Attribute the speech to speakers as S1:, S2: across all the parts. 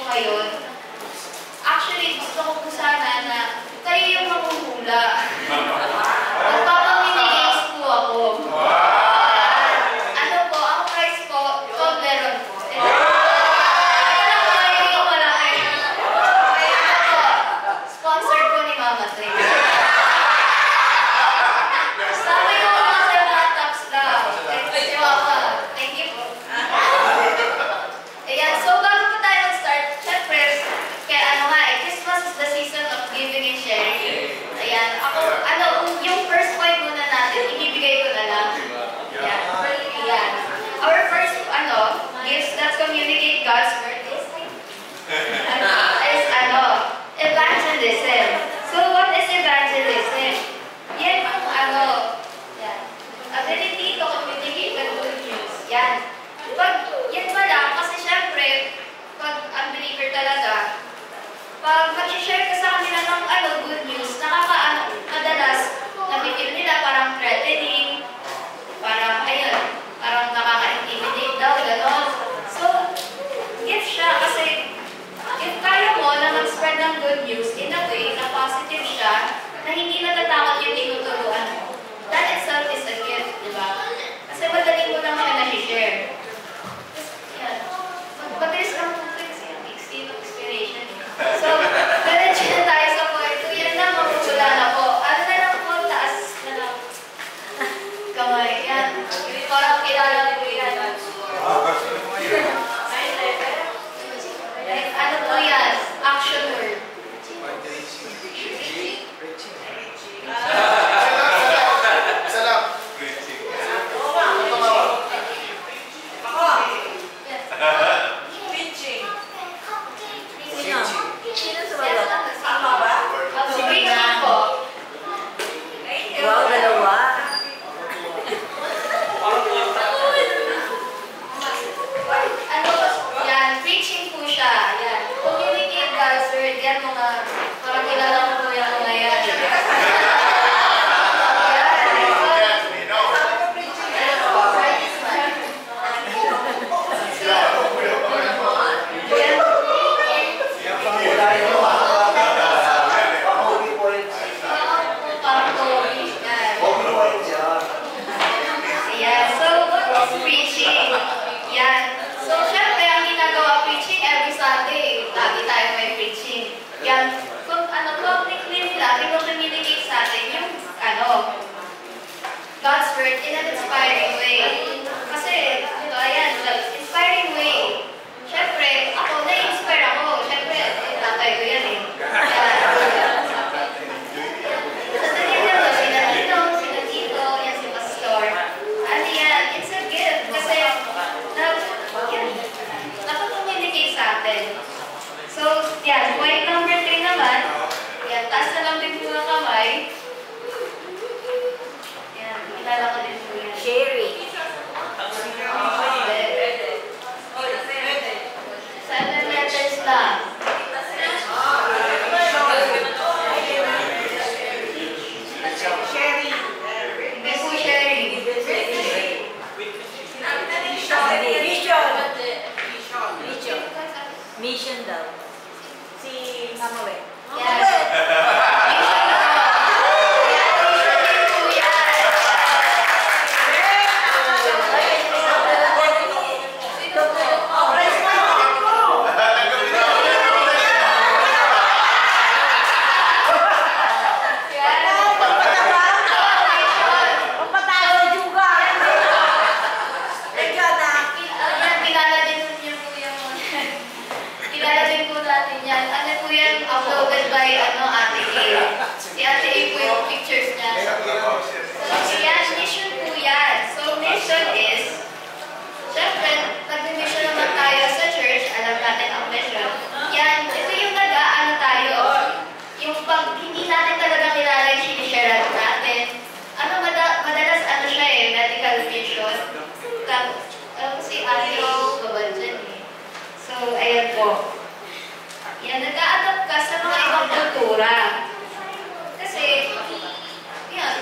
S1: ngayon, actually, gusto ko po sana na kayo yung mahuhula. Magpapaminigays po ako. Ano po, ang price po, Toblerone po. Ano po, hindi ko malaki. Ano po, sponsored po ni Mama Trey. Sabi ko mga sa mga tops lang. Si Mama, thank you po. Ayan, so bago po tayo mag-start, syempre, kaya ano nga Christmas is the season of giving and sharing. Ayan, ako, yung first point muna natin, ibibigay ko na lang. Ayan. Our first, gifts that communicate God's word is evangelism. So, what is evangelism? Yan ang ability to communicate the good news. Yan. Yan pa lang, kasi syempre, pag unbeliever talaga, pag mag-share ka sa kanila ng good news, madalas, nabigil nila parang threatening, parang nakaka-intimidate daw, gano'n. So, gift siya kasi if kaya mo na mag-spread ng good news in a way na positive siya, na hindi natatakot yung tinuturuan mo, that itself is a gift, di ba? Kasi madali mo lang siya na-share. Yan. Mabilis lang po kasi yung extreme inspiration. So, diretso na tayo sa point 2. Yan na, magpupula na po. Ano na lang po, taas na lang. Kamay, yan. Parang kilala po yan. Ano po yan? Action word.
S2: Isa lang.
S1: Sino sumagot? Ako ba? Preaching po.
S3: Wow, dalawa.
S1: Yan, preaching po siya. Yan. Communicate God's word. Yan mga, parang kilala mo po yung mga yan. God's word in an inspiring way. Kasi, inspiring way. Siyempre, ako, na-inspire ako. Siyempre, tatay ko yan eh. Sa talingan mo, sina Tito, yan si Pastor. Ano yan, it's a gift. Kasi, nakapag-communicate sa atin. So, yan, point number 3 naman. Yan, taas na lang din po ng kamay. Kilala ko din po yan.
S3: Sherry.
S1: 7 letters lang.
S3: Sherry.
S1: Hindi po Sherry.
S3: Mission daw. Si Mama Wen.
S1: Yes. Uploaded by Ate A. Si Ate A po yung pictures niya. So, yan, mission po yan. So, mission is, syempre, nag-mission naman tayo sa church, alam natin ang mission. Yan, ito yung nag-aano tayo. Yung pag hindi natin talaga kilala yung sinishare natin. Madalas siya medical mission. Kasi Ate O, gawal dyan eh. So, ayan po. Yan, nag-a-adapt ka sa mga ibang kultura. Kasi, yan,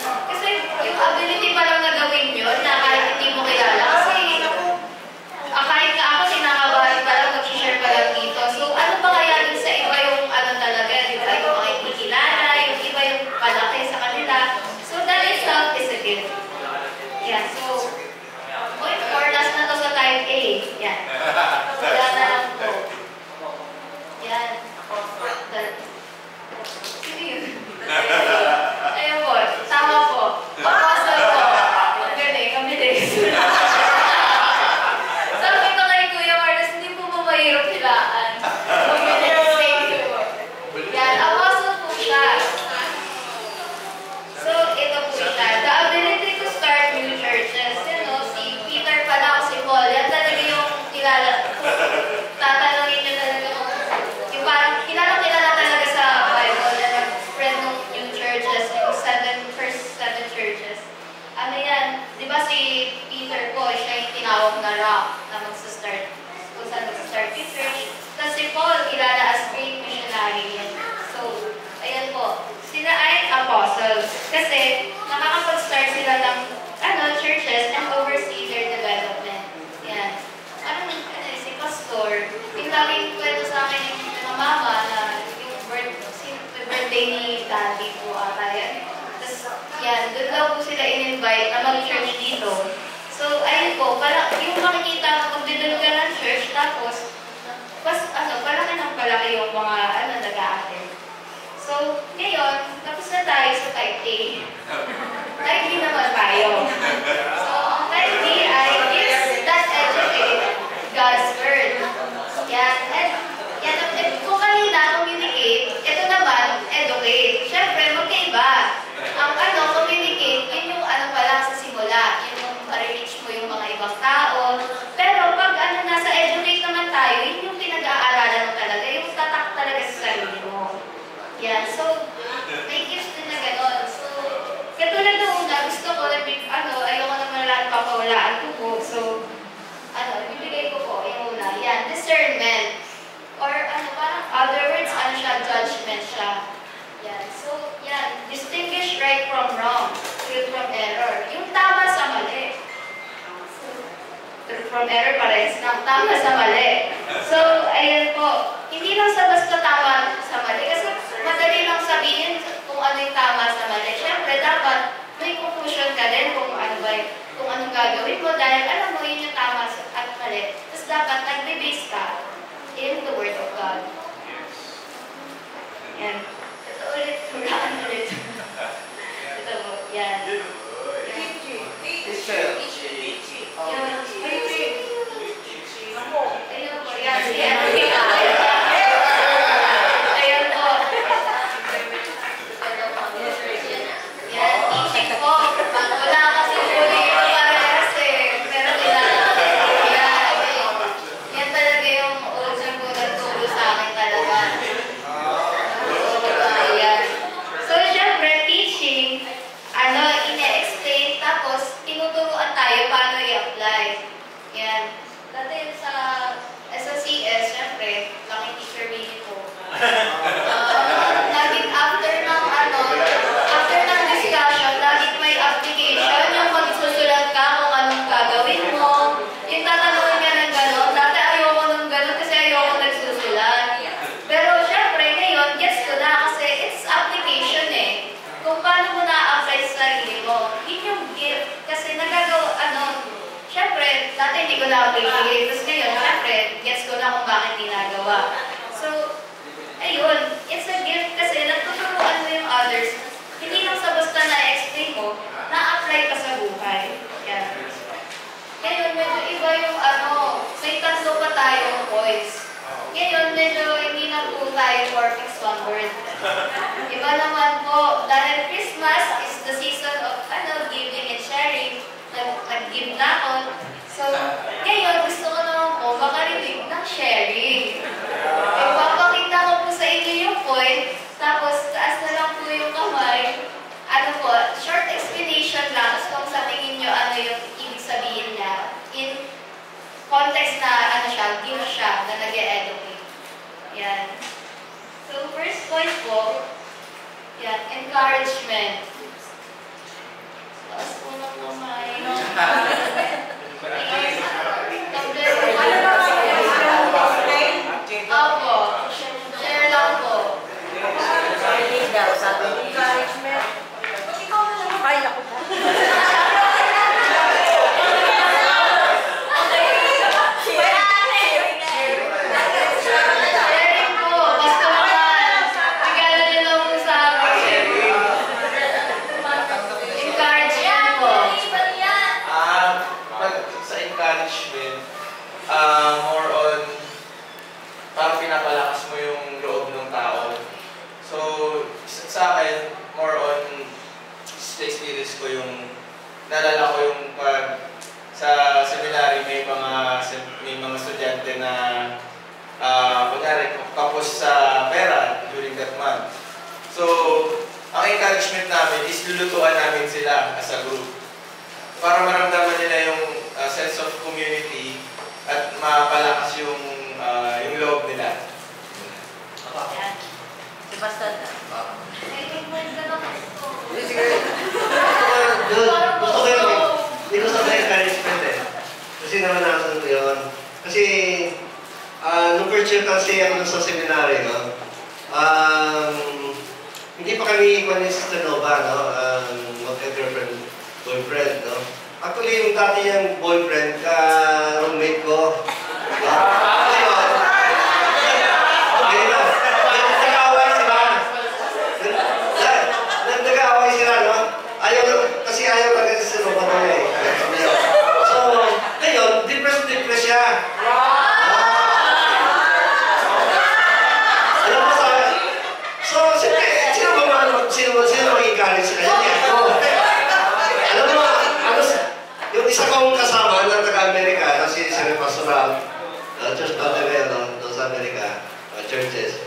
S1: Kasi nakakapag-start sila ng churches and oversee their development. Yan. Parang si pastor, yung laging kwento sa akin yung mama na yung birthday ni daddy po ata yan. Tapos yan, doon daw po sila in-invite na mag-church dito. So, ayun po, yung makikita na kung dinun ka ng church, tapos, palaki ng palaki yung mga, nag-a-attend. So, ngayon, tapos na tayo sa type A. Type B naman tayo. So, ang type B ay gifts that educate God's Word. Yan. And kung kanina, communicate, ito naman, educate. Siyempre, magkaiba. Ang communicate, yun yung pa lang sa simula. Yun yung ma-reach mo yung mga ibang tao. Pero pag nasa educate naman tayo, yun yung pinag-aaralan mo talaga. Yung tatak talaga sa sarili mo. Yan. So, may gifts din na gano'n. So, katulad ng una, gusto ko na ayoko naman lahat papawalaan ko po. So, bibigay ko po yung una. Yan, discernment. Or parang other words, judgment siya. Yan. So, yan, distinguish right from wrong, truth from error. Yung tama sa mali. Truth from error parehas ng tama sa mali. So, ayan po. Hindi lang sa basta tama sa mali. Kasi madali lang sabihin kung ano yung tama sa mali. Siyempre, dapat may conclusion ka din kung anong gagawin mo dahil alam mo yun yung tama at mali. Tapos dapat nagbe-base ka in the Word of God. Yan. Ito ulit. Hulaan ulit. Ito po. Yan. Tapos ngayon, syempre, gets ko na kung bakit ginagawa. So, ayun, it's a gift kasi nagtuturuan mo yung others. Hindi lang sa basta na-explain mo, na-apply ka sa buhay. Yan. Ngayon, medyo iba yung may tatlo pa tayong points. Ngayon, medyo hindi na po tayo perfect one word. Iba naman po, dahil Christmas is the season of giving and sharing. Nag-give na ako. So, ngayon, gusto ko naman po makarinig ng sharing. Ipapakita ko po sa inyo yung point, tapos taas na lang po yung kamay. Short explanation lang, kung sa tingin nyo yung ibig sabihin na, in context na gift siya, na nag-e-educate. Yan. So, first point po, yan, encouragement. Taas po ng kamay. Opo. Share lang po.
S3: Encouragement. Ay, naku po.
S1: Sharing po. Basta naman. Regalo nyo lang po sa akin. Encouragement po.
S2: Sa encouragement, more on parang pinapalakas mo yung loob ng tao. So, sa akin, more on sa experience ko yung naalala ko yung pag sa seminary may mga estudyante na kunyari kapos sa pera during that month. So, ang encouragement namin is lulutuan namin sila as a group para maramdaman nila yung sense of community at mapalakas yung loob nila.
S3: Si Pastor.
S1: Ay, may point ka na po.
S3: Sige.
S4: hindi pa kami ikuha ni Sister Nova, no? Magka-girlfriend, boyfriend, no? Actually, yung dati niyang boyfriend, ka-roommate ko. Nag-aaway sila. Nag-aaway sila, no? Kasi ayaw talaga si Sister Nova na eh. So, ngayon, depressed siya. Sino mag-encourage sa kanya? Alam mo, yung isa kong kasama ng taga-Amerika, si Sir Pastoral, Church Patereno, doon sa Amerika, churches.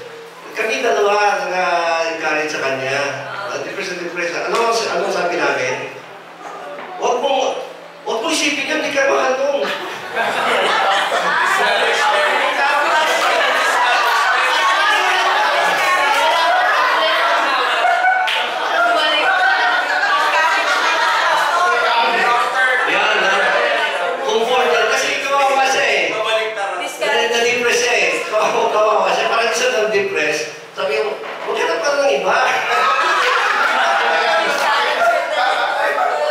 S4: Kami dalawa nag-encourage sa kanya. Depression. Ano sabi namin? Huwag mo isipin yan, hindi ka mahal nung. Sabi mo, huwag ka na parang ng iba.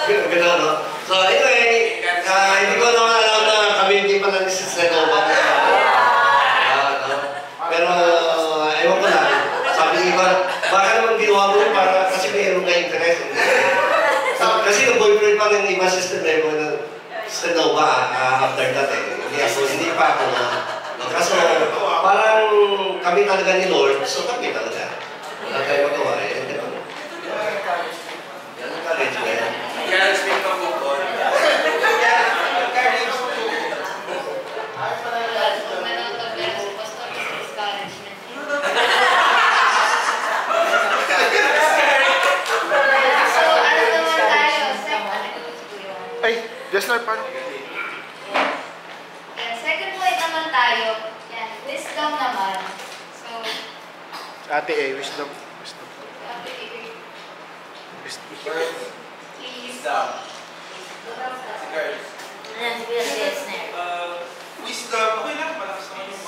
S4: Gano'n, no? So, anyway, hindi ko naman alam na kami hindi pa nag-sister Nova. Pero, ewan ko lang. Sabi ng iba, baka naman ginawa mo para kasi mayroon ka interest. Kasi yung boyfriend pa ng iba sister Nova after that eh. Hindi pa ako na. Kaso, parang kami talaga ni Lord, so kami talaga. Wala tayo magawa eh. Yan ang courage ba yan?
S2: Encouragement ka po po.
S5: Ay, just not paano?
S1: Second point naman tayo. Yan, wisdom naman. So,
S5: Ate wisdom. Wisdom.
S1: please.
S6: Wisdom, okay lang, malakas naman yung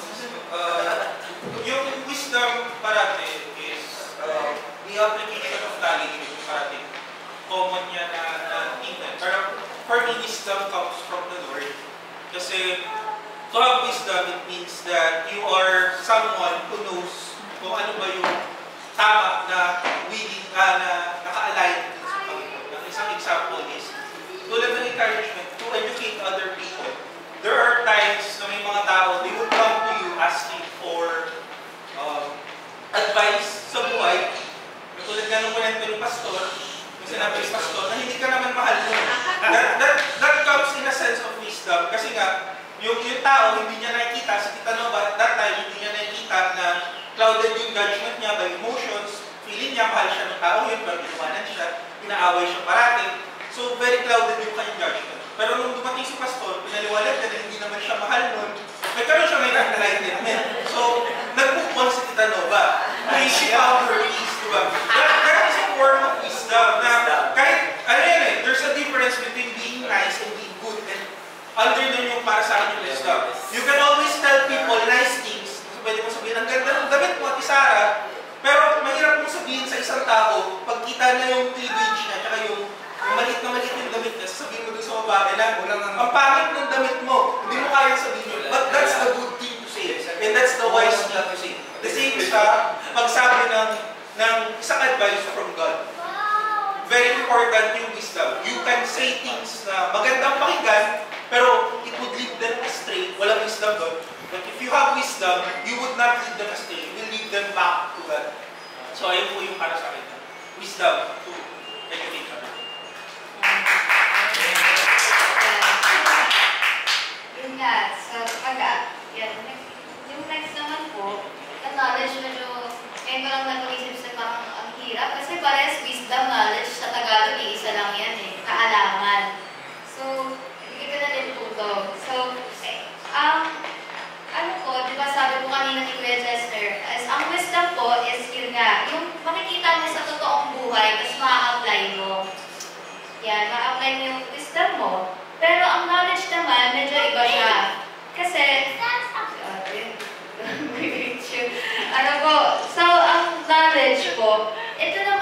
S6: yung wisdom parati is the application of knowledge parati. Common niya na tingnan. Pero for me, wisdom comes from the Lord. Kasi to have wisdom, it means that you are someone who knows kung ano ba yung tama na willing na naka-align sa Panginoon. Ang isang example is, tulad ng encouragement to educate other people. There are times na may mga tao, they would come to you asking for advice sa buhay. Tulad nga nung kwento ng pastor, yung sinabi ng pastor, na hindi ka naman mahal mo. That comes in a sense of wisdom. Kasi nga, yung tao, hindi niya nakikita, si Tita Nova, at that time, hindi niya nakikita na clouded yung judgment niya by emotions, feeling niya, mahal siya ng tao yun, pero pinuwanan siya, inaaway siya parati. So, very clouded yung kanyang judgment. Pero nung dumating si pastor, pinaliwalag na hindi naman siya mahal nun, nagkaroon siya ngayon ng enlightenment. So, nag-move si Tita Nova. She found her peace, diba? That is a form of wisdom na kahit, ano yan eh, there's a difference between being nice and being good. And under nun yung para sa akin yung wisdom. You can always tell people nice things. So, pwede mo sabihin, ang ganda ng damit mo, Ate Sarah, pero mahirap mong sabihin sa isang tao, pagkita na yung cleavage niya, tsaka yung maliit na maliit yung damit niya, sabihin mo dun sa babae na, ang pangit ng damit mo, hindi mo kaya sabihin yun. But that's the good thing to say. And that's the wise thing to say. The same siya, pagsabi ng isang advice from God. Very important yung wisdom. You can say things na magandang pakinggan, pero it would lead them astray. Walang wisdom doon. But if you have wisdom, you would not lead them astray. You will lead them back to God. So ayun po yung para sa akin. Wisdom to educate others.
S1: Yun nga, so yung next naman po, knowledge medyo, ngayon ko lang nag-isip sa parang ang hirap, kasi parehas wisdom, knowledge, sa Tagalog, isa lang yan eh, kaalaman. So, ibigay ko na din po ito. So, ano po, di ba sabi ko kanina ni Kuya Chester, ang wisdom po is yun nga, yung makikita mo sa totoong buhay, tapos ma-apply mo. Yan, ma-apply mo yung wisdom mo. Pero ang knowledge naman, medyo iba siya. Kasi, ano po, so ang knowledge po, ito naman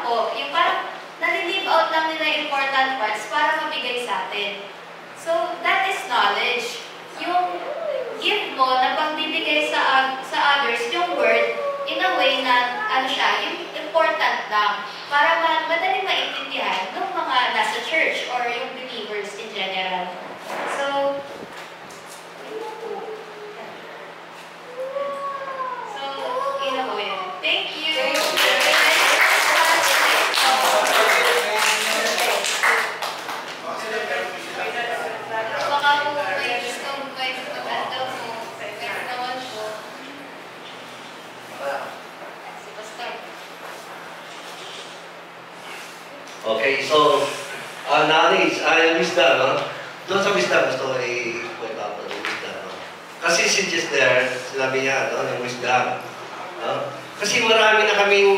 S1: po, yung parang nalilive out lang nila yung important parts para mabigay sa atin. So, that is knowledge. Yung gift mo na pagbibigay sa others, yung word, in a way na, ano siya, yung important lang, para madali maintindihan ng mga nasa church or yung believers in general. So, yun na po yun. Thank you! Baka po may gusto mo may pag-ando mo. Pwede naman po. Si Pastor.
S4: Okay, so, knowledge, wisdom, no? Doon sa wisdom, gusto ko i-point out na wisdom, no? Kasi si just there, sinabi niya, no, yung wisdom. No? Kasi marami na kaming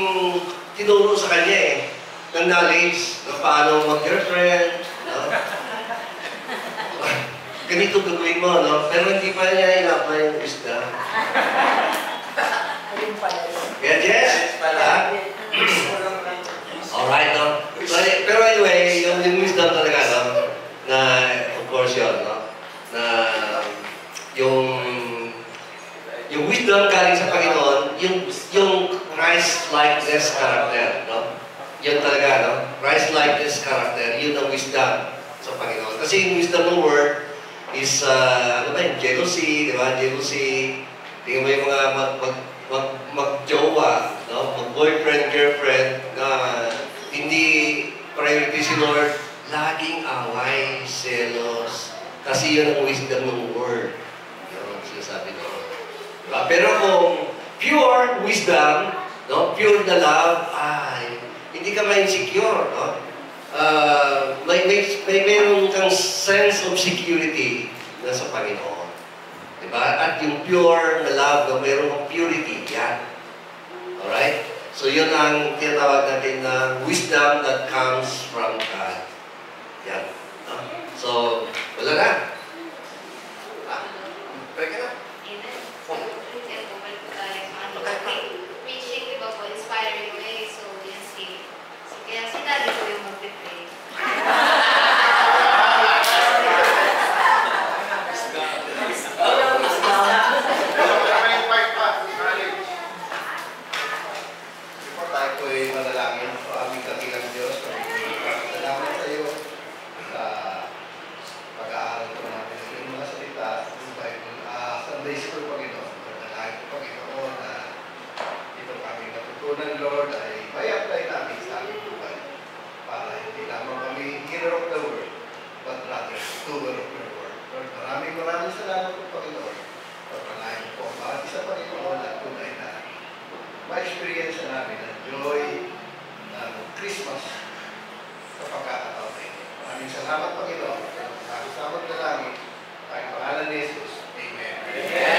S4: tinuro sa kanya ng knowledge, na paano mag-girlfriend, no? Ganito gagawin mo, no? Pero hindi pa niya ina-apply yung wisdom.
S3: Ayun pala yun.
S4: Kaya, Jess? Alright, no? Pero anyway, yung wisdom talaga, no? Na, of course yun, no? Na, yung wisdom galing sa Panginoon, yung Christ-likeness character, no? Yun talaga, no? Christ-likeness character, yun ang wisdom sa Panginoon. Kasi yung wisdom ng word is, ano ba yun? Jealousy, di ba? Jealousy. Tingnan mo yung mga mag-jowa, no? Mag-boyfriend, girlfriend, na hindi priority si Lord, laging away, selos. Kasi yun ang wisdom ng word. Yun ang sinasabi ko. Diba? Pero kung pure wisdom, no? Pure na love, ay, hindi ka ma-insecure, no? May meron kang sense of security na sa Panginoon. Diba? At yung pure na love, no? Mayroon kang purity, yan. Alright? So yun ang tinatawag natin na wisdom that comes from God. Yan. No? So, wala na. Pwede ka na.
S1: Amen. So, bumalik po tayo sa ano. Preaching, di ba po, inspiring way. So, yan so, kaya si Daddy po yung mag-pray.
S4: Before tayo po ay manalangin, aming dakilang Diyos, salamat sa iyo sa pag-aaral ko natin ng iyong mga salita, yung Bible, Sunday School, Panginoon. Manalangin ko, Panginoon, na ito kami natutunan, Lord, ay may apply natin sa aming buhay para hindi lamang kami hearer of the word, but rather doer of your word. Lord, maraming salamat po, Panginoon. Pagpalain po ang bawat isa, Panginoon, at tunay na ma-experience namin ang joy ng Christmas sa pagkakataon na ito. Maraming salamat, Panginoon. Salamat na langit. Ang pangalan ni Jesus. Amen.